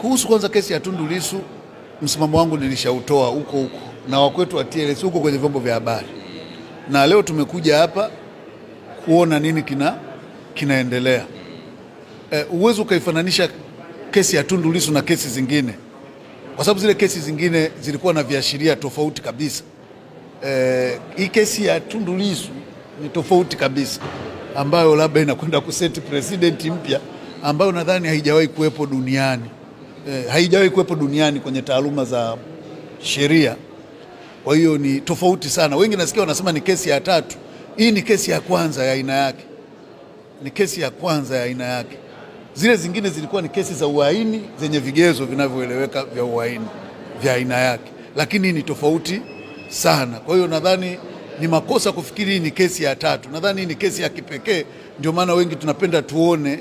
Kuhusu kwanza kesi ya Tundu Lissu, msimamo wangu nilishautoa huko na wakwetu wa TLS huko kwenye vyombo vya habari, na leo tumekuja hapa kuona nini kinaendelea. Uwezo ukaifananisha kesi ya Tundu Lissu na kesi zingine, kwa sababu zile kesi zingine zilikuwa na viashiria tofauti kabisa. Hii kesi ya Tundu Lissu ni tofauti kabisa, ambayo labda inakwenda kuseti president mpya ambayo nadhani haijawahi kuwepo duniani. Haijawahi kuwepo duniani kwenye taaluma za sheria. Kwa hiyo ni tofauti sana. Wengi nasikia wanasema ni kesi ya tatu. Hii ni kesi ya kwanza ya aina yake. Ni kesi ya kwanza ya aina yake. Zile zingine zilikuwa ni kesi za uhaini zenye vigezo vinavyoeleweka vya uhaini vya aina yake. Lakini ni tofauti sana. Kwa hiyo nadhani ni makosa kufikiri hii ni kesi ya tatu. Nadhani hii ni kesi ya kipekee, ndio maana wengi tunapenda tuone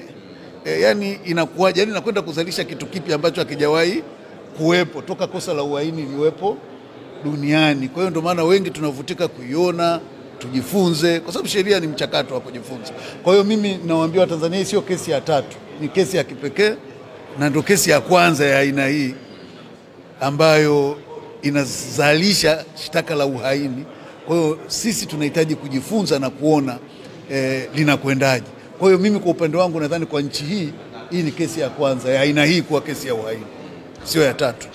yani inakuwaje, yani inakwenda kuzalisha kitu kipi ambacho hakijawahi kuwepo toka kosa la uhaini liwepo duniani. Kwa hiyo ndio maana wengi tunavutika kuiona, tujifunze, kwa sababu sheria ni mchakato wa kujifunza. Kwa hiyo mimi nawaambia Watanzania, hii sio kesi ya tatu, ni kesi ya kipekee na ndio kesi ya kwanza ya aina hii ambayo inazalisha shtaka la uhaini. Kwa hiyo sisi tunahitaji kujifunza na kuona linakwendaje. Kwa hiyo mimi kwa upande wangu nadhani kwa nchi hii ni kesi ya kwanza ya aina hii kuwa kesi ya uhaini, sio ya tatu.